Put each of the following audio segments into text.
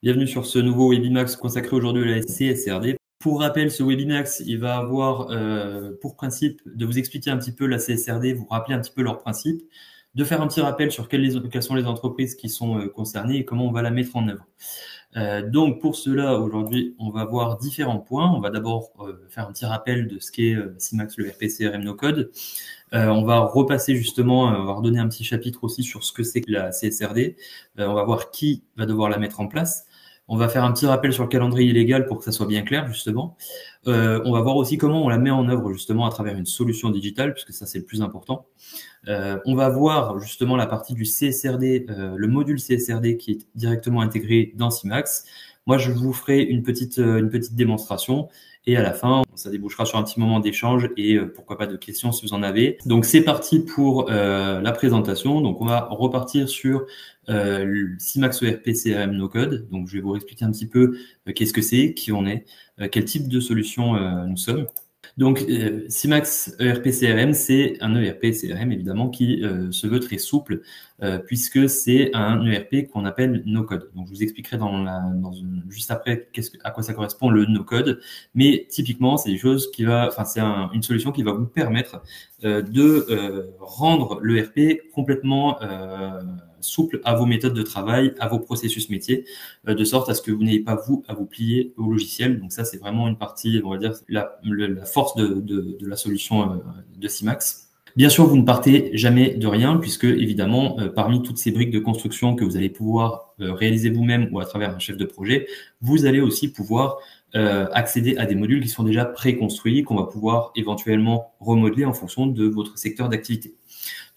Bienvenue sur ce nouveau Webimax consacré aujourd'hui à la CSRD. Pour rappel, ce Webimax, il va avoir pour principe de vous expliquer un petit peu la CSRD, vous rappeler un petit peu leurs principes, de faire un petit rappel sur quelles sont les entreprises qui sont concernées et comment on va la mettre en œuvre. Donc pour cela, aujourd'hui, on va voir différents points. On va d'abord faire un petit rappel de ce qu'est CIMAX, le RP CRM No Code. On va repasser justement, on va redonner un petit chapitre aussi sur ce que c'est que la CSRD. On va voir qui va devoir la mettre en place. On va faire un petit rappel sur le calendrier légal pour que ça soit bien clair, justement. On va voir aussi comment on la met en œuvre, justement, à travers une solution digitale, puisque ça, c'est le plus important. On va voir, justement, la partie du CSRD, le module CSRD qui est directement intégré dans CIMAX. Moi, je vous ferai une petite démonstration. Et à la fin, ça débouchera sur un petit moment d'échange et pourquoi pas de questions si vous en avez. Donc, c'est parti pour la présentation. Donc, on va repartir sur le CIMAX ERP CRM No Code. Donc, je vais vous expliquer un petit peu qu'est-ce que c'est, qui on est, quel type de solution nous sommes. Donc, CIMAX ERP CRM, c'est un ERP CRM évidemment qui se veut très souple puisque c'est un ERP qu'on appelle no code. Donc, je vous expliquerai juste après à quoi ça correspond le no code. Mais typiquement, c'est une solution qui va vous permettre de rendre l'ERP complètement souple à vos méthodes de travail, à vos processus métiers, de sorte à ce que vous n'ayez pas vous à vous plier au logiciel. Donc ça, c'est vraiment une partie, on va dire, la force de la solution de CIMAX. Bien sûr, vous ne partez jamais de rien, puisque évidemment, parmi toutes ces briques de construction que vous allez pouvoir réaliser vous-même ou à travers un chef de projet, vous allez aussi pouvoir accéder à des modules qui sont déjà préconstruits, qu'on va pouvoir éventuellement remodeler en fonction de votre secteur d'activité.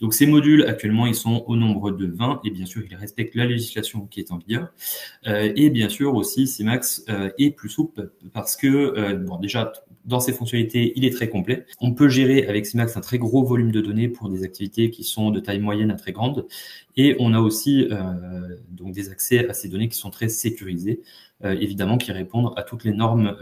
Donc ces modules, actuellement, ils sont au nombre de 20 et bien sûr, ils respectent la législation qui est en vigueur. Et bien sûr aussi, CIMAX est plus souple parce que, déjà, dans ses fonctionnalités, il est très complet. On peut gérer avec CIMAX un très gros volume de données pour des activités qui sont de taille moyenne à très grande. Et on a aussi donc des accès à ces données qui sont très sécurisées, évidemment, qui répondent à toutes les normes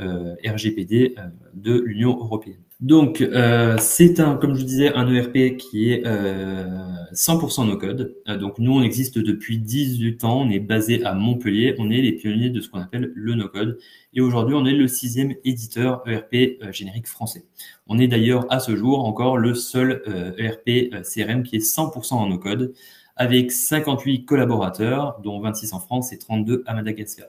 RGPD de l'Union européenne. Donc, comme je vous disais, un ERP qui est 100% no-code. Donc, nous, on existe depuis 18 ans. On est basé à Montpellier. On est les pionniers de ce qu'on appelle le no-code. Et aujourd'hui, on est le 6e éditeur ERP générique français. On est d'ailleurs, à ce jour, encore le seul ERP CRM qui est 100% en no-code, avec 58 collaborateurs, dont 26 en France et 32 à Madagascar.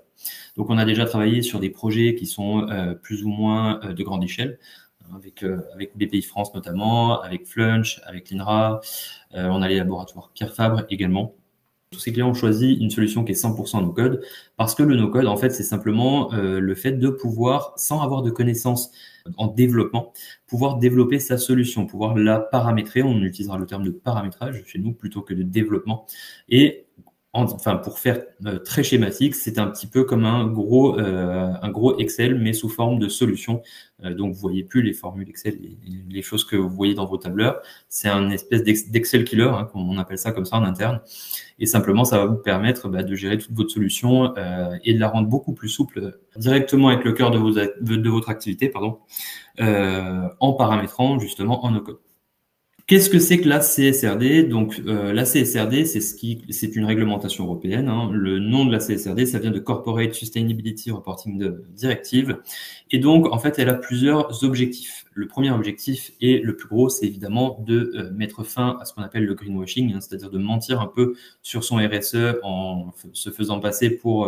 Donc, on a déjà travaillé sur des projets qui sont plus ou moins de grande échelle, avec BPI France notamment, avec Flunch, avec l'INRA. On a les laboratoires Pierre Fabre également. Tous ces clients ont choisi une solution qui est 100% no-code parce que le no-code, en fait, c'est simplement le fait de pouvoir, sans avoir de connaissances en développement, pouvoir développer sa solution, pouvoir la paramétrer. On utilisera le terme de paramétrage chez nous plutôt que de développement. Et pour faire très schématique, c'est un petit peu comme un gros Excel, mais sous forme de solution. Donc, vous voyez plus les formules Excel, les choses que vous voyez dans vos tableurs. C'est un espèce d'Excel killer, hein, on appelle ça comme ça en interne. Et simplement, ça va vous permettre de gérer toute votre solution et de la rendre beaucoup plus souple directement avec le cœur de votre activité, en paramétrant justement en no-code. Qu'est-ce que c'est que la CSRD? Donc, la CSRD, c'est une réglementation européenne. Hein. Le nom de la CSRD, ça vient de Corporate Sustainability Reporting Directive. Et donc, en fait, elle a plusieurs objectifs. Le premier objectif et le plus gros, c'est évidemment de mettre fin à ce qu'on appelle le greenwashing, hein, c'est-à-dire de mentir un peu sur son RSE en se faisant passer pour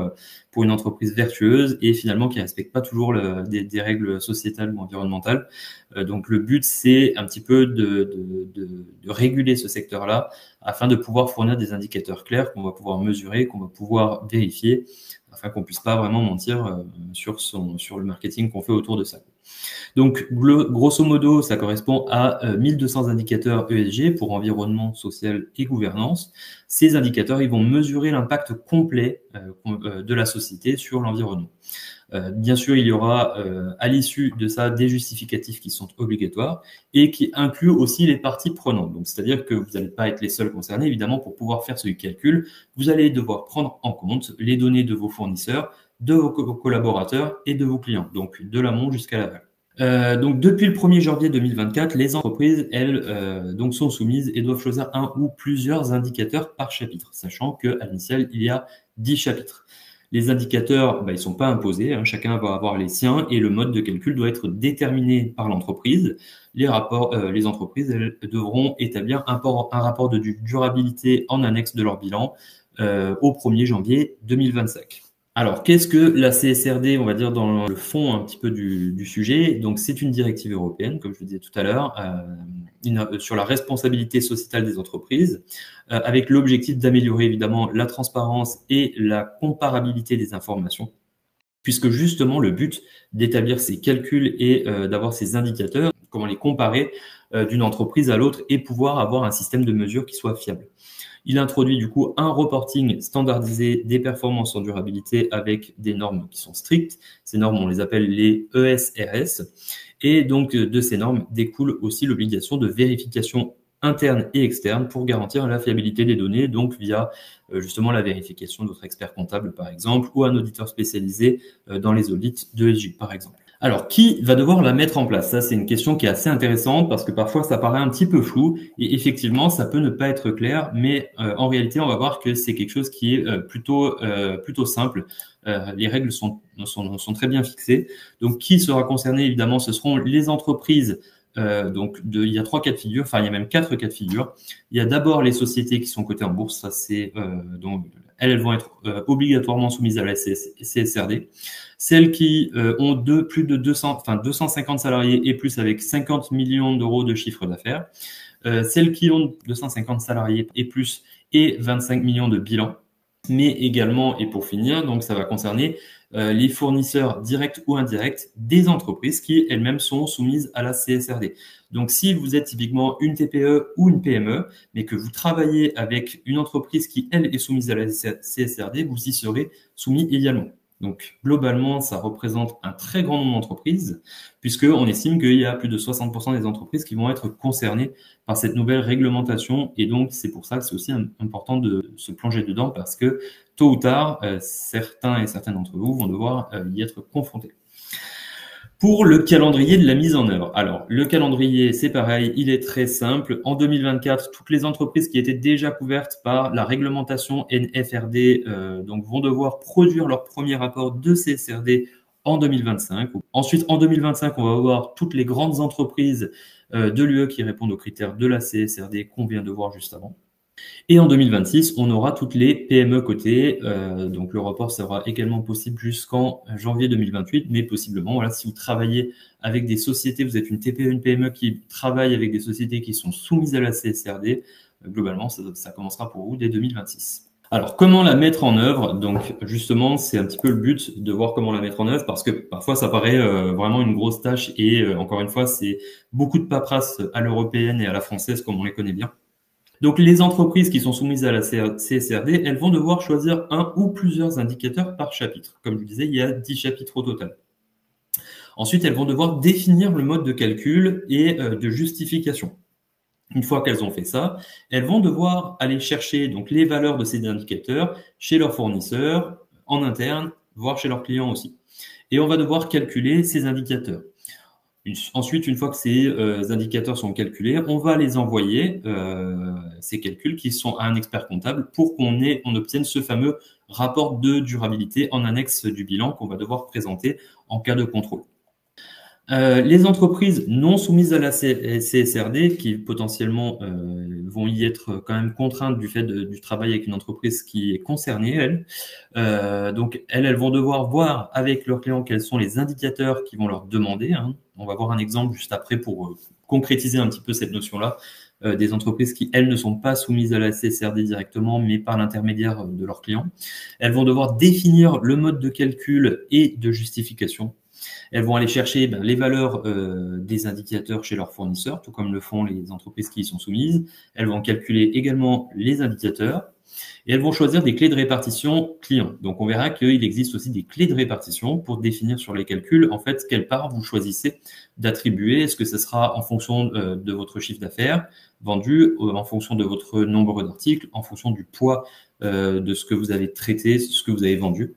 une entreprise vertueuse et finalement qui ne respecte pas toujours des règles sociétales ou environnementales. Donc, le but, c'est un petit peu de réguler ce secteur-là afin de pouvoir fournir des indicateurs clairs qu'on va pouvoir mesurer, qu'on va pouvoir vérifier, afin qu'on puisse pas vraiment mentir sur le marketing qu'on fait autour de ça. Donc, grosso modo, ça correspond à 1200 indicateurs ESG pour environnement, social et gouvernance. Ces indicateurs, ils vont mesurer l'impact complet de la société sur l'environnement. Bien sûr, il y aura à l'issue de ça des justificatifs qui sont obligatoires et qui incluent aussi les parties prenantes. Donc, c'est-à-dire que vous n'allez pas être les seuls concernés. Évidemment, pour pouvoir faire ce calcul, vous allez devoir prendre en compte les données de vos fournisseurs, de vos collaborateurs et de vos clients, donc de l'amont jusqu'à l'aval. Donc, depuis le 1er janvier 2024, les entreprises, elles, donc sont soumises et doivent choisir un ou plusieurs indicateurs par chapitre, sachant qu'à l'initial, il y a 10 chapitres. Les indicateurs, ils sont pas imposés, hein, chacun va avoir les siens et le mode de calcul doit être déterminé par l'entreprise. Les entreprises, elles devront établir un rapport de durabilité en annexe de leur bilan au 1er janvier 2025. Alors, qu'est-ce que la CSRD, on va dire dans le fond un petit peu du sujet? Donc, c'est une directive européenne, comme je le disais tout à l'heure, sur la responsabilité sociétale des entreprises, avec l'objectif d'améliorer évidemment la transparence et la comparabilité des informations, puisque justement le but d'établir ces calculs et d'avoir ces indicateurs, comment les comparer d'une entreprise à l'autre et pouvoir avoir un système de mesure qui soit fiable. Il introduit du coup un reporting standardisé des performances en durabilité avec des normes qui sont strictes. Ces normes, on les appelle les ESRS. Et donc, de ces normes découle aussi l'obligation de vérification interne et externe pour garantir la fiabilité des données, donc via justement la vérification de votre expert comptable, par exemple, ou un auditeur spécialisé dans les audits de ESG, par exemple. Alors, qui va devoir la mettre en place? Ça, c'est une question qui est assez intéressante parce que parfois, ça paraît un petit peu flou et effectivement, ça peut ne pas être clair, mais en réalité, on va voir que c'est quelque chose qui est plutôt simple. Les règles sont très bien fixées. Donc, qui sera concerné? Évidemment, ce seront les entreprises. Il y a 3 cas de figure, enfin il y a même 4 cas de figure. Il y a d'abord les sociétés qui sont cotées en bourse, ça c'est donc elles vont être obligatoirement soumises à la CSRD. Celles qui ont plus de 250 salariés et plus avec 50 millions d'euros de chiffre d'affaires. Celles qui ont 250 salariés et plus et 25 millions de bilan. Mais également, et pour finir, donc ça va concerner les fournisseurs directs ou indirects des entreprises qui elles-mêmes sont soumises à la CSRD. Donc si vous êtes typiquement une TPE ou une PME, mais que vous travaillez avec une entreprise qui, elle, est soumise à la CSRD, vous y serez soumis également. Donc globalement, ça représente un très grand nombre d'entreprises, puisqu'on estime qu'il y a plus de 60% des entreprises qui vont être concernées par cette nouvelle réglementation. Et donc, c'est pour ça que c'est aussi important de se plonger dedans, parce que tôt ou tard, certains et certaines d'entre vous vont devoir y être confrontés. Pour le calendrier de la mise en œuvre. Alors, le calendrier, c'est pareil, il est très simple. En 2024, toutes les entreprises qui étaient déjà couvertes par la réglementation NFRD vont devoir produire leur premier rapport de CSRD en 2025. Ensuite, en 2025, on va avoir toutes les grandes entreprises de l'UE qui répondent aux critères de la CSRD qu'on vient de voir juste avant. Et en 2026, on aura toutes les PME cotées. Donc le report sera également possible jusqu'en janvier 2028, mais possiblement, voilà, si vous travaillez avec des sociétés, vous êtes une TPE, une PME qui travaille avec des sociétés qui sont soumises à la CSRD, globalement, ça commencera pour vous dès 2026. Alors, comment la mettre en œuvre? Donc, justement, c'est un petit peu le but de voir comment la mettre en œuvre, parce que parfois, ça paraît vraiment une grosse tâche et encore une fois, c'est beaucoup de paperasse à l'européenne et à la française, comme on les connaît bien. Donc, les entreprises qui sont soumises à la CSRD, elles vont devoir choisir un ou plusieurs indicateurs par chapitre. Comme je vous disais, il y a 10 chapitres au total. Ensuite, elles vont devoir définir le mode de calcul et de justification. Une fois qu'elles ont fait ça, elles vont devoir aller chercher donc les valeurs de ces indicateurs chez leurs fournisseurs, en interne, voire chez leurs clients aussi. Et on va devoir calculer ces indicateurs. Ensuite, une fois que ces indicateurs sont calculés, on va les envoyer, ces calculs qui sont à un expert comptable pour qu'on obtienne ce fameux rapport de durabilité en annexe du bilan qu'on va devoir présenter en cas de contrôle. Les entreprises non soumises à la CSRD, qui potentiellement vont y être quand même contraintes du fait du travail avec une entreprise qui est concernée, elles vont devoir voir avec leurs clients quels sont les indicateurs qu'ils vont leur demander. On va voir un exemple juste après pour concrétiser un petit peu cette notion-là. Des entreprises qui, elles, ne sont pas soumises à la CSRD directement, mais par l'intermédiaire de leurs clients. Elles vont devoir définir le mode de calcul et de justification. Elles vont aller chercher les valeurs des indicateurs chez leurs fournisseurs, tout comme le font les entreprises qui y sont soumises. Elles vont calculer également les indicateurs et elles vont choisir des clés de répartition clients. Donc, on verra qu'il existe aussi des clés de répartition pour définir sur les calculs, en fait, quelle part vous choisissez d'attribuer. Est-ce que ce sera en fonction de votre chiffre d'affaires vendu, en fonction de votre nombre d'articles, en fonction du poids de ce que vous avez traité, ce que vous avez vendu.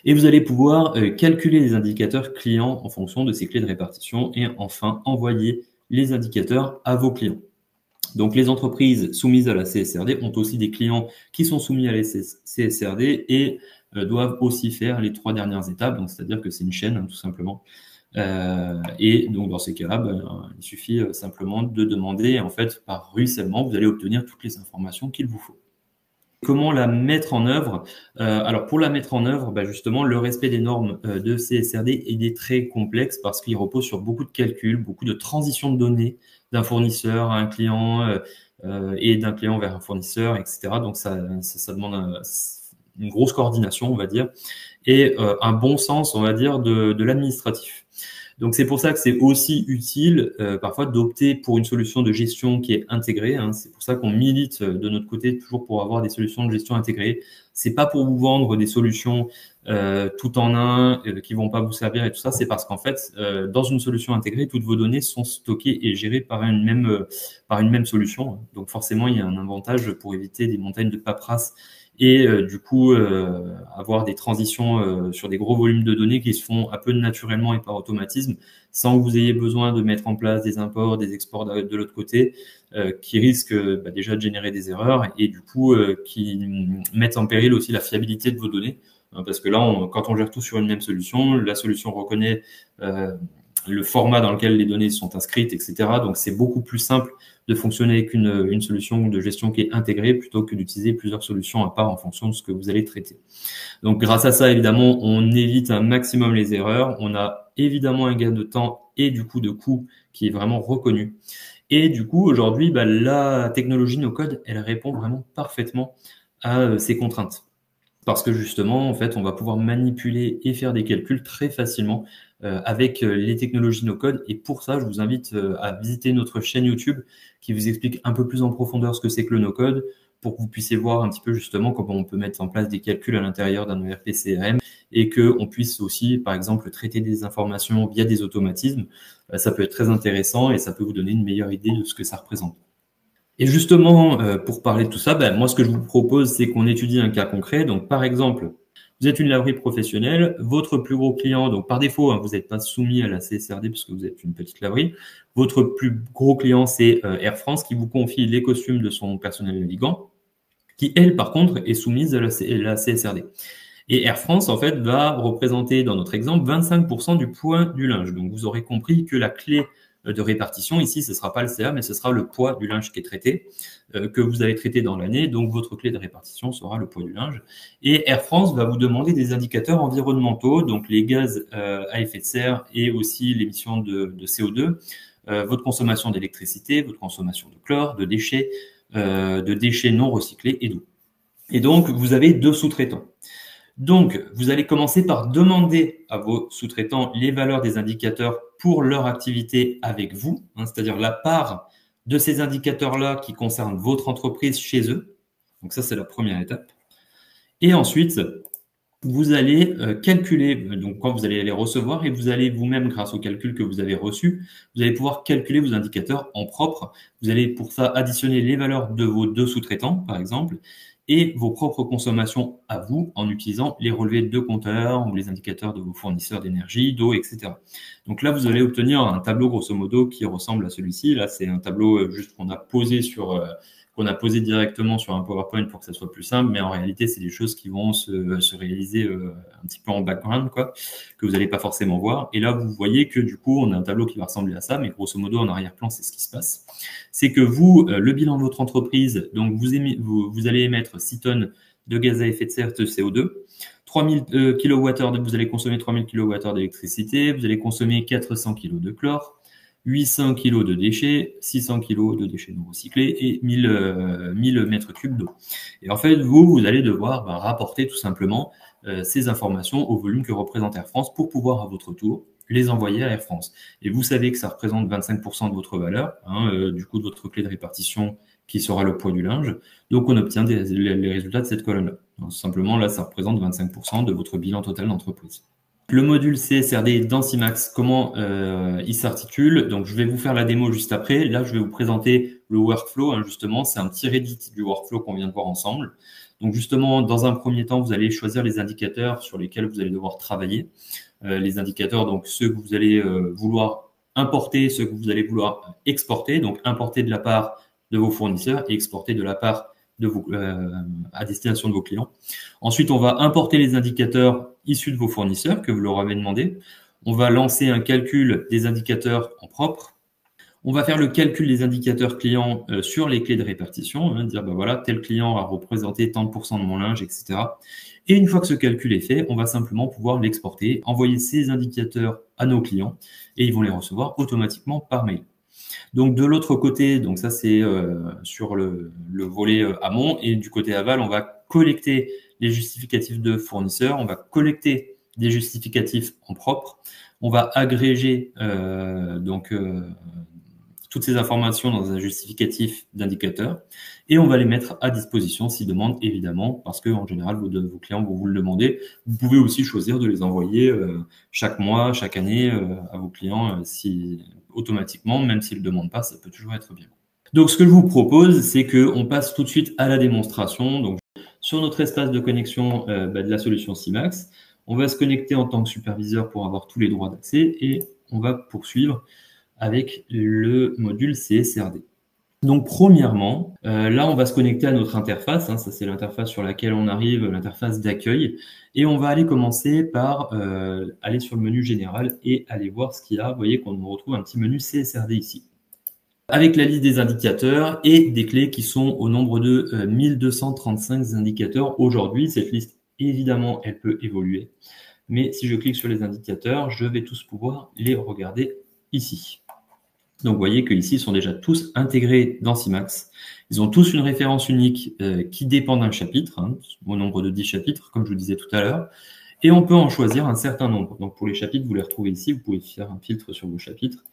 Et vous allez pouvoir calculer les indicateurs clients en fonction de ces clés de répartition et enfin envoyer les indicateurs à vos clients. Donc les entreprises soumises à la CSRD ont aussi des clients qui sont soumis à la CSRD et doivent aussi faire les 3 dernières étapes. Donc, c'est-à-dire que c'est une chaîne, hein, tout simplement. Et donc, dans ces cas-là, il suffit simplement de demander. En fait, par ruissellement, vous allez obtenir toutes les informations qu'il vous faut. Comment la mettre en œuvre? Alors, pour la mettre en œuvre, justement, le respect des normes de CSRD est très complexe parce qu'il repose sur beaucoup de calculs, beaucoup de transitions de données d'un fournisseur à un client et d'un client vers un fournisseur, etc. Donc, ça demande une grosse coordination, on va dire, et un bon sens, on va dire, de l'administratif. Donc, c'est pour ça que c'est aussi utile parfois d'opter pour une solution de gestion qui est intégrée. Hein. C'est pour ça qu'on milite de notre côté toujours pour avoir des solutions de gestion intégrées. C'est pas pour vous vendre des solutions tout en un qui vont pas vous servir et tout ça. C'est parce qu'en fait, dans une solution intégrée, toutes vos données sont stockées et gérées par une même solution. Donc, forcément, il y a un avantage pour éviter des montagnes de paperasse et du coup avoir des transitions sur des gros volumes de données qui se font un peu naturellement et par automatisme sans que vous ayez besoin de mettre en place des imports, des exports de l'autre côté qui risquent déjà de générer des erreurs et du coup qui mettent en péril aussi la fiabilité de vos données. Parce que là, quand on gère tout sur une même solution, la solution reconnaît le format dans lequel les données sont inscrites, etc. Donc, c'est beaucoup plus simple de fonctionner avec une solution de gestion qui est intégrée plutôt que d'utiliser plusieurs solutions à part en fonction de ce que vous allez traiter. Donc, grâce à ça, évidemment, on évite un maximum les erreurs. On a évidemment un gain de temps et du coup de coût qui est vraiment reconnu. Et du coup, aujourd'hui, la technologie no-code, elle répond vraiment parfaitement à ces contraintes. Parce que justement, en fait, on va pouvoir manipuler et faire des calculs très facilement avec les technologies no-code. Et pour ça, je vous invite à visiter notre chaîne YouTube qui vous explique un peu plus en profondeur ce que c'est que le no-code pour que vous puissiez voir un petit peu justement comment on peut mettre en place des calculs à l'intérieur d'un ERP CRM et qu'on puisse aussi, par exemple, traiter des informations via des automatismes. Ça peut être très intéressant et ça peut vous donner une meilleure idée de ce que ça représente. Et justement, pour parler de tout ça, moi, ce que je vous propose, c'est qu'on étudie un cas concret. Donc, par exemple, vous êtes une laverie professionnelle, votre plus gros client, donc par défaut, vous n'êtes pas soumis à la CSRD puisque vous êtes une petite laverie. Votre plus gros client, c'est Air France qui vous confie les costumes de son personnel navigant, qui, elle, par contre, est soumise à la CSRD. Et Air France, en fait, va représenter, dans notre exemple, 25% du poids du linge. Donc, vous aurez compris que la clé de répartition, ici, ce ne sera pas le CA, mais ce sera le poids du linge qui est traité, que vous avez traité dans l'année. Donc, votre clé de répartition sera le poids du linge. Et Air France va vous demander des indicateurs environnementaux, donc les gaz à effet de serre et aussi l'émission de CO2, votre consommation d'électricité, votre consommation de chlore, de déchets non recyclés et d'eau. Et donc, vous avez 2 sous-traitants. Donc, vous allez commencer par demander à vos sous-traitants les valeurs des indicateurs pour leur activité avec vous, c'est-à-dire la part de ces indicateurs-là qui concernent votre entreprise chez eux. Donc ça, c'est la première étape. Et ensuite, vous allez calculer, donc quand vous allez les recevoir et vous allez vous-même, grâce au calcul que vous avez reçu, vous allez pouvoir calculer vos indicateurs en propre. Vous allez pour ça additionner les valeurs de vos 2 sous-traitants, par exemple, et vos propres consommations à vous en utilisant les relevés de compteurs ou les indicateurs de vos fournisseurs d'énergie, d'eau, etc. Donc là, vous allez obtenir un tableau grosso modo qui ressemble à celui-ci. Là, c'est un tableau juste qu'on a posé directement sur un PowerPoint pour que ça soit plus simple, mais en réalité, c'est des choses qui vont se réaliser un petit peu en background, que vous n'allez pas forcément voir. Et là, vous voyez que du coup, on a un tableau qui va ressembler à ça, mais grosso modo, en arrière-plan, c'est ce qui se passe. C'est que vous, le bilan de votre entreprise, donc vous allez émettre 6 tonnes de gaz à effet de serre de CO2, 3000 kWh, vous allez consommer 3000 kWh d'électricité, vous allez consommer 400 kg de chlore, 800 kg de déchets, 600 kg de déchets non recyclés et 1000 mètres cubes d'eau. Et en fait, vous allez devoir rapporter tout simplement ces informations au volume que représente Air France pour pouvoir à votre tour les envoyer à Air France. Et vous savez que ça représente 25% de votre valeur, du coup de votre clé de répartition qui sera le poids du linge. Donc on obtient les résultats de cette colonne-là. Simplement, là, ça représente 25% de votre bilan total d'entreprise. Le module CSRD dans CIMAX, comment il s'articule? Donc, je vais vous faire la démo juste après. Là, je vais vous présenter le workflow. Justement, c'est un petit Reddit du workflow qu'on vient de voir ensemble. Donc, justement, dans un premier temps, vous allez choisir les indicateurs sur lesquels vous allez devoir travailler. Les indicateurs, donc ceux que vous allez vouloir importer, ceux que vous allez vouloir exporter. Donc, importer de la part de vos fournisseurs et exporter de la part à destination de vos clients. Ensuite, on va importer les indicateurs issus de vos fournisseurs que vous leur avez demandé. On va lancer un calcul des indicateurs en propre. On va faire le calcul des indicateurs clients sur les clés de répartition, dire ben voilà, tel client a représenté tant de pourcents de mon linge, etc. Et une fois que ce calcul est fait, on va simplement pouvoir l'exporter, envoyer ces indicateurs à nos clients et ils vont les recevoir automatiquement par mail. Donc de l'autre côté, donc ça c'est sur le volet amont, et du côté aval, on va collecter les justificatifs de fournisseurs, on va collecter des justificatifs en propre, on va agréger toutes ces informations dans un justificatif d'indicateur et on va les mettre à disposition s'ils demandent, évidemment, parce que en général, vos clients vont vous le demander. Vous pouvez aussi choisir de les envoyer chaque mois, chaque année à vos clients automatiquement, même s'ils ne le demandent pas, ça peut toujours être bien. Donc, ce que je vous propose, c'est qu'on passe tout de suite à la démonstration. Donc, sur notre espace de connexion de la solution CIMAX, on va se connecter en tant que superviseur pour avoir tous les droits d'accès et on va poursuivre avec le module CSRD. Donc premièrement, là on va se connecter à notre interface, ça c'est l'interface sur laquelle on arrive, l'interface d'accueil, et on va aller commencer par aller sur le menu général et aller voir ce qu'il y a. Vous voyez qu'on retrouve un petit menu CSRD ici, avec la liste des indicateurs et des clés qui sont au nombre de 1235 indicateurs aujourd'hui. Cette liste, évidemment, elle peut évoluer, mais si je clique sur les indicateurs, je vais tous pouvoir les regarder ici. Donc, vous voyez qu'ici, ils sont déjà tous intégrés dans CIMAX. Ils ont tous une référence unique qui dépend d'un chapitre, au nombre de 10 chapitres, comme je vous disais tout à l'heure. Et on peut en choisir un certain nombre. Donc, pour les chapitres, vous les retrouvez ici. Vous pouvez faire un filtre sur vos chapitres.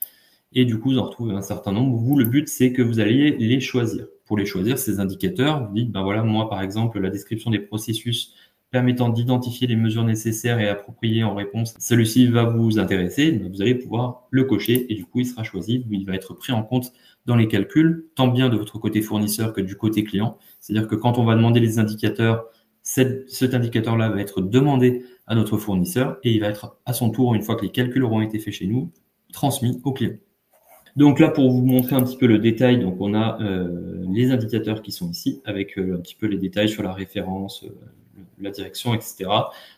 Et du coup, vous en retrouvez un certain nombre. Vous, le but, c'est que vous alliez les choisir. Pour les choisir, ces indicateurs, vous dites, ben voilà, moi, par exemple, la description des processus permettant d'identifier les mesures nécessaires et appropriées en réponse, celui-ci va vous intéresser, vous allez pouvoir le cocher et du coup il sera choisi, il va être pris en compte dans les calculs, tant bien de votre côté fournisseur que du côté client. C'est-à-dire que quand on va demander les indicateurs, cet indicateur-là va être demandé à notre fournisseur et il va être à son tour, une fois que les calculs auront été faits chez nous, transmis au client. Donc là, pour vous montrer un petit peu le détail, donc on a les indicateurs qui sont ici, avec un petit peu les détails sur la référence, la direction, etc.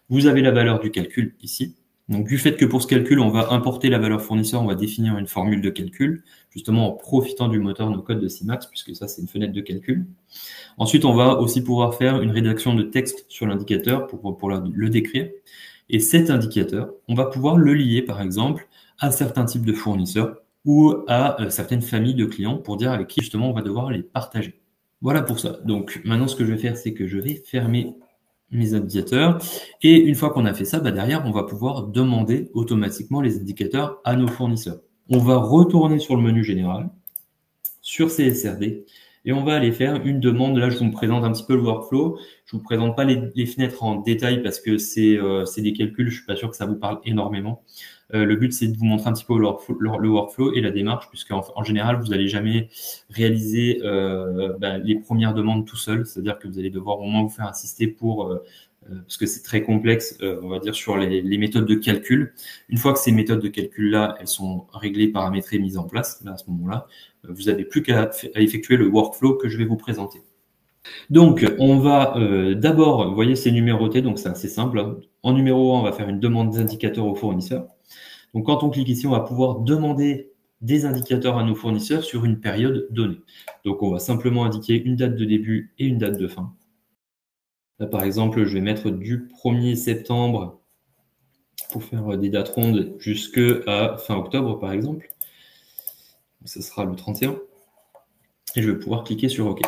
Vous avez la valeur du calcul ici. Donc, du fait que pour ce calcul, on va importer la valeur fournisseur, on va définir une formule de calcul, justement en profitant du moteur no-code de CIMAX, puisque ça, c'est une fenêtre de calcul. Ensuite, on va aussi pouvoir faire une rédaction de texte sur l'indicateur pour le décrire. Et cet indicateur, on va pouvoir le lier, par exemple, à certains types de fournisseurs ou à certaines familles de clients pour dire avec qui, justement, on va devoir les partager. Voilà pour ça. Donc, maintenant, ce que je vais faire, c'est que je vais fermer mes indicateurs. Et une fois qu'on a fait ça, derrière, on va pouvoir demander automatiquement les indicateurs à nos fournisseurs. On va retourner sur le menu général, sur CSRD, et on va aller faire une demande. Là, je vous présente un petit peu le workflow. Je vous présente pas les fenêtres en détail parce que c'est des calculs. Je suis pas sûr que ça vous parle énormément. Le but, c'est de vous montrer un petit peu le workflow et la démarche, puisqu'en général, vous n'allez jamais réaliser les premières demandes tout seul. C'est-à-dire que vous allez devoir au moins vous faire assister parce que c'est très complexe, on va dire, sur les méthodes de calcul. Une fois que ces méthodes de calcul-là, elles sont réglées, paramétrées, mises en place, là, à ce moment-là, vous n'avez plus qu'à effectuer le workflow que je vais vous présenter. Donc, on va d'abord, vous voyez, c'est numéroté, donc c'est assez simple. En numéro 1, on va faire une demande d'indicateurs au fournisseur. Donc, quand on clique ici, on va pouvoir demander des indicateurs à nos fournisseurs sur une période donnée. Donc, on va simplement indiquer une date de début et une date de fin. Là, par exemple, je vais mettre du 1er septembre pour faire des dates rondes jusqu'à fin octobre, par exemple. Ce sera le 31. Et je vais pouvoir cliquer sur OK.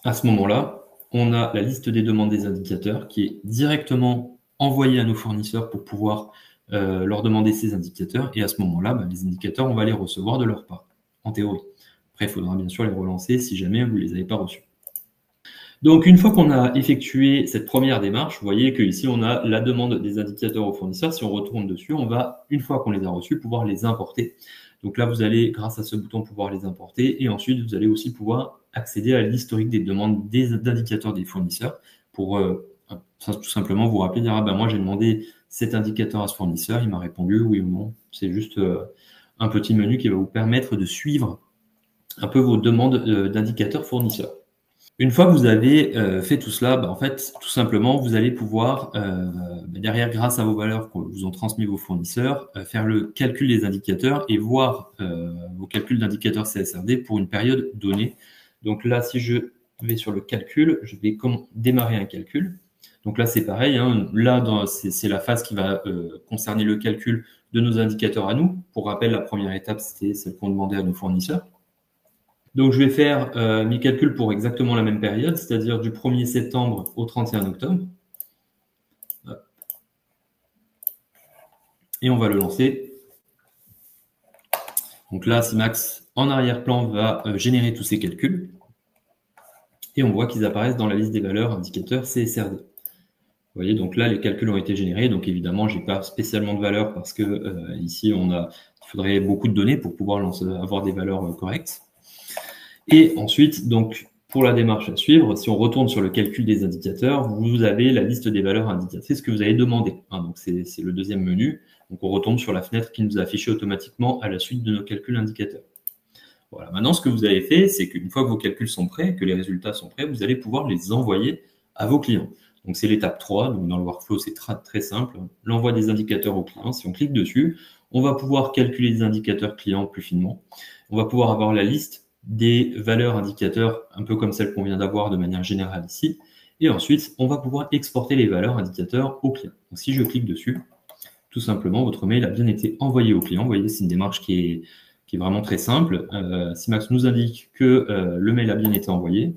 À ce moment-là, on a la liste des demandes des indicateurs qui est directement envoyée à nos fournisseurs pour pouvoir leur demander ces indicateurs. Et à ce moment-là, les indicateurs, on va les recevoir de leur part, en théorie. Après, il faudra bien sûr les relancer si jamais vous ne les avez pas reçus. Donc, une fois qu'on a effectué cette première démarche, vous voyez qu'ici, on a la demande des indicateurs aux fournisseurs. Si on retourne dessus, on va, une fois qu'on les a reçus, pouvoir les importer. Donc là, vous allez, grâce à ce bouton, pouvoir les importer. Et ensuite, vous allez aussi pouvoir accéder à l'historique des demandes d'indicateurs des fournisseurs pour tout simplement vous rappeler, dire, moi, j'ai demandé cet indicateur à ce fournisseur, il m'a répondu oui ou non. C'est juste un petit menu qui va vous permettre de suivre un peu vos demandes d'indicateurs fournisseurs. Une fois que vous avez fait tout cela, en fait, tout simplement, vous allez pouvoir, derrière, grâce à vos valeurs que vous ont transmis vos fournisseurs, faire le calcul des indicateurs et voir vos calculs d'indicateurs CSRD pour une période donnée. Donc là, si je vais sur le calcul, je vais démarrer un calcul. Donc là, c'est pareil. Hein. Là, c'est la phase qui va concerner le calcul de nos indicateurs à nous. Pour rappel, la première étape, c'était celle qu'on demandait à nos fournisseurs. Donc, je vais faire mes calculs pour exactement la même période, c'est-à-dire du 1er septembre au 31 octobre. Et on va le lancer. Donc là, Simax, en arrière-plan, va générer tous ces calculs. Et on voit qu'ils apparaissent dans la liste des valeurs indicateurs CSRD. Vous voyez, donc là, les calculs ont été générés. Donc évidemment, je n'ai pas spécialement de valeur parce que ici, il faudrait beaucoup de données pour pouvoir avoir des valeurs correctes. Et ensuite, donc, pour la démarche à suivre, si on retourne sur le calcul des indicateurs, vous avez la liste des valeurs indicatrices que vous avez demandé. Donc, c'est le deuxième menu. Donc, on retourne sur la fenêtre qui nous a affiché automatiquement à la suite de nos calculs indicateurs. Voilà. Maintenant, ce que vous avez fait, c'est qu'une fois que vos calculs sont prêts, que les résultats sont prêts, vous allez pouvoir les envoyer à vos clients. Donc, c'est l'étape 3. Donc, dans le workflow, c'est très simple. L'envoi des indicateurs aux clients. Si on clique dessus, on va pouvoir calculer les indicateurs clients plus finement. On va pouvoir avoir la liste des valeurs indicateurs, un peu comme celle qu'on vient d'avoir de manière générale ici. Et ensuite, on va pouvoir exporter les valeurs indicateurs au client. Donc, si je clique dessus, tout simplement, votre mail a bien été envoyé au client. Vous voyez, c'est une démarche qui est vraiment très simple. Simax nous indique que le mail a bien été envoyé.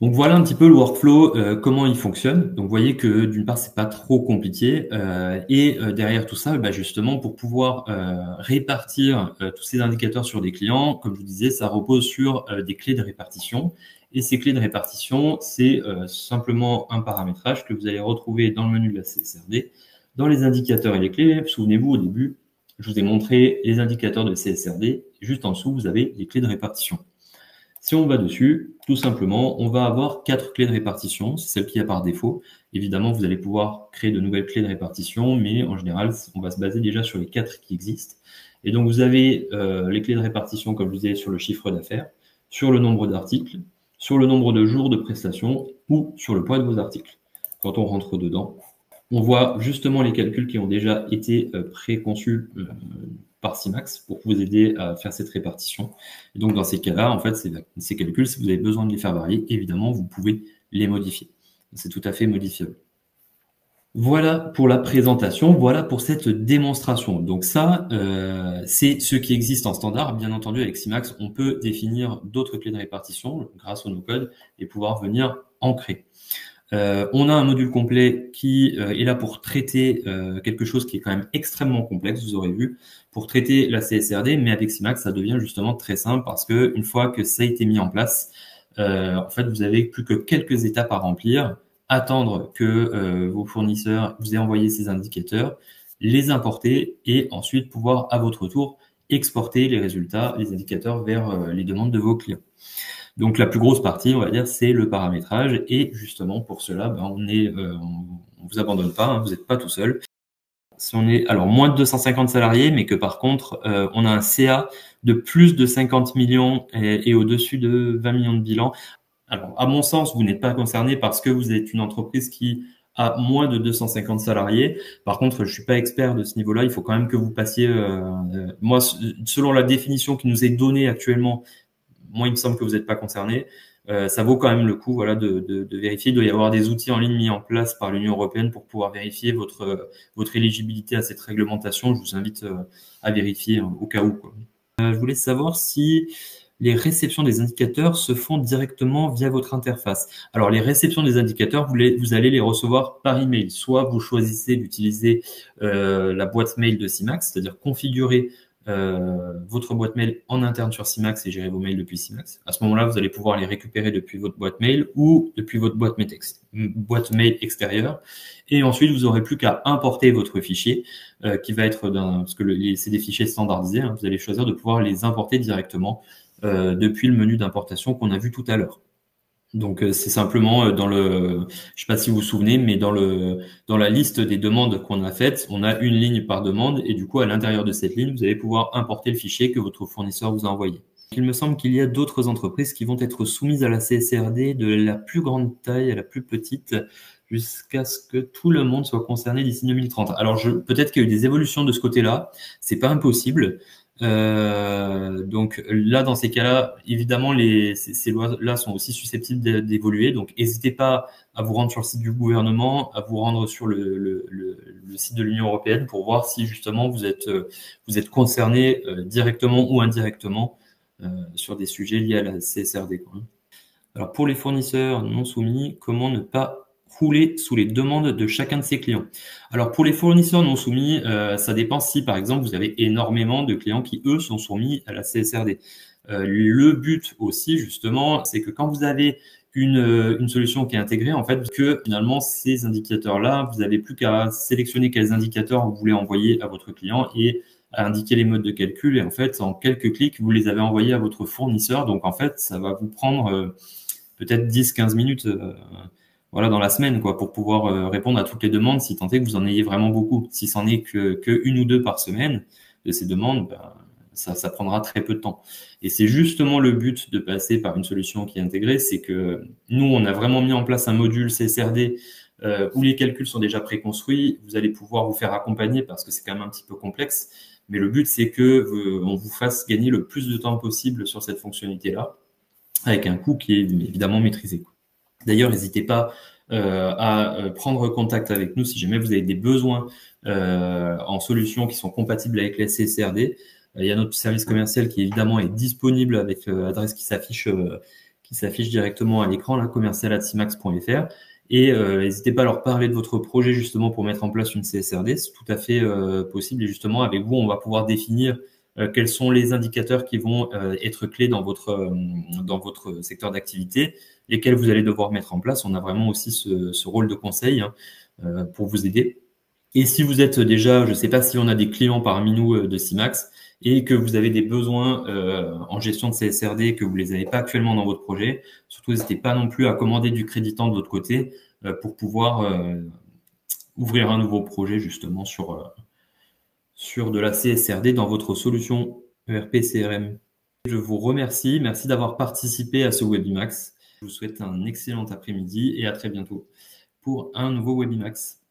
Donc voilà un petit peu le workflow, comment il fonctionne. Donc vous voyez que d'une part, c'est pas trop compliqué. Et derrière tout ça, justement, pour pouvoir répartir tous ces indicateurs sur des clients, comme je vous disais, ça repose sur des clés de répartition. Et ces clés de répartition, c'est simplement un paramétrage que vous allez retrouver dans le menu de la CSRD, dans les indicateurs et les clés. Souvenez-vous, au début, je vous ai montré les indicateurs de CSRD. Juste en dessous, vous avez les clés de répartition. Si on va dessus, tout simplement, on va avoir 4 clés de répartition. C'est celle qu'il y a par défaut. Évidemment, vous allez pouvoir créer de nouvelles clés de répartition, mais en général, on va se baser déjà sur les 4 qui existent. Et donc, vous avez les clés de répartition, comme je vous disais, sur le chiffre d'affaires, sur le nombre d'articles, sur le nombre de jours de prestations ou sur le poids de vos articles. Quand on rentre dedans, on voit justement les calculs qui ont déjà été préconçus par Simax pour vous aider à faire cette répartition. Et donc, dans ces cas-là, en fait, ces calculs, si vous avez besoin de les faire varier, évidemment, vous pouvez les modifier. C'est tout à fait modifiable. Voilà pour la présentation, voilà pour cette démonstration. Donc ça, c'est ce qui existe en standard. Bien entendu, avec Simax, on peut définir d'autres clés de répartition grâce au no-code et pouvoir venir ancrer. On a un module complet qui est là pour traiter quelque chose qui est quand même extrêmement complexe, vous aurez vu, pour traiter la CSRD, mais avec Simax, ça devient justement très simple parce que une fois que ça a été mis en place, en fait, vous avez plus que quelques étapes à remplir, attendre que vos fournisseurs vous aient envoyé ces indicateurs, les importer et ensuite pouvoir à votre tour exporter les résultats, les indicateurs vers les demandes de vos clients. Donc la plus grosse partie, on va dire, c'est le paramétrage. Et justement, pour cela, on vous abandonne pas, vous n'êtes pas tout seul. Si on est alors moins de 250 salariés, mais que par contre, on a un CA de plus de 50 millions et au-dessus de 20 millions de bilan. Alors, à mon sens, vous n'êtes pas concerné parce que vous êtes une entreprise qui a moins de 250 salariés. Par contre, je suis pas expert de ce niveau-là. Il faut quand même que vous passiez. Moi, selon la définition qui nous est donnée actuellement, moi, il me semble que vous n'êtes pas concerné. Ça vaut quand même le coup, voilà, de vérifier. Il doit y avoir des outils en ligne mis en place par l'Union européenne pour pouvoir vérifier votre éligibilité à cette réglementation. Je vous invite à vérifier au cas où, quoi. Je voulais savoir si les réceptions des indicateurs se font directement via votre interface. Alors, les réceptions des indicateurs, vous allez les recevoir par email. Soit vous choisissez d'utiliser la boîte mail de Simax, c'est-à-dire configurer votre boîte mail en interne sur Simax et gérer vos mails depuis Simax. À ce moment-là, vous allez pouvoir les récupérer depuis votre boîte mail ou depuis votre boîte mail extérieure. Et ensuite, vous n'aurez plus qu'à importer votre fichier qui va être parce que c'est des fichiers standardisés. Vous allez choisir de pouvoir les importer directement depuis le menu d'importation qu'on a vu tout à l'heure. Donc c'est simplement je ne sais pas si vous vous souvenez, mais dans la liste des demandes qu'on a faites, on a une ligne par demande et du coup à l'intérieur de cette ligne, vous allez pouvoir importer le fichier que votre fournisseur vous a envoyé. Il me semble qu'il y a d'autres entreprises qui vont être soumises à la CSRD de la plus grande taille à la plus petite jusqu'à ce que tout le monde soit concerné d'ici 2030. Alors, peut-être qu'il y a eu des évolutions de ce côté-là. C'est pas impossible. Donc là, dans ces cas-là, évidemment, ces lois-là sont aussi susceptibles d'évoluer. Donc, n'hésitez pas à vous rendre sur le site du gouvernement, à vous rendre sur le site de l'Union européenne pour voir si justement vous êtes concerné directement ou indirectement sur des sujets liés à la CSRD, quoi. Alors, pour les fournisseurs non soumis, comment ne pas rouler sous les demandes de chacun de ses clients? Alors, pour les fournisseurs non soumis, ça dépend si, par exemple, vous avez énormément de clients qui, eux, sont soumis à la CSRD. Le but aussi, justement, c'est que quand vous avez une solution qui est intégrée, en fait, que finalement, ces indicateurs-là, vous n'avez plus qu'à sélectionner quels indicateurs vous voulez envoyer à votre client et à indiquer les modes de calcul. Et en fait, en quelques clics, vous les avez envoyés à votre fournisseur. Donc, en fait, ça va vous prendre peut-être 10-15 minutes voilà, dans la semaine, quoi, pour pouvoir répondre à toutes les demandes, si tant est que vous en ayez vraiment beaucoup. Si c'en est que une ou deux par semaine de ces demandes, ben, ça prendra très peu de temps. Et c'est justement le but de passer par une solution qui est intégrée, c'est que nous, on a vraiment mis en place un module CSRD où les calculs sont déjà préconstruits. Vous allez pouvoir vous faire accompagner parce que c'est quand même un petit peu complexe. Mais le but, c'est que on vous fasse gagner le plus de temps possible sur cette fonctionnalité-là, avec un coût qui est évidemment maîtrisé. D'ailleurs, n'hésitez pas à prendre contact avec nous si jamais vous avez des besoins en solutions qui sont compatibles avec la CSRD. Il y a notre service commercial qui évidemment est disponible avec l'adresse qui s'affiche directement à l'écran, là, commercial@simax.fr. Et n'hésitez pas à leur parler de votre projet justement pour mettre en place une CSRD. C'est tout à fait possible. Et justement, avec vous, on va pouvoir définir quels sont les indicateurs qui vont être clés dans votre secteur d'activité, lesquels vous allez devoir mettre en place. On a vraiment aussi ce rôle de conseil pour vous aider. Et si vous êtes déjà, je ne sais pas si on a des clients parmi nous de Simax et que vous avez des besoins en gestion de CSRD, que vous ne les avez pas actuellement dans votre projet, surtout n'hésitez pas non plus à commander du créditant de votre côté pour pouvoir ouvrir un nouveau projet justement sur de la CSRD dans votre solution ERP CRM. Je vous remercie. Merci d'avoir participé à ce Webimax. Je vous souhaite un excellent après-midi et à très bientôt pour un nouveau Webimax.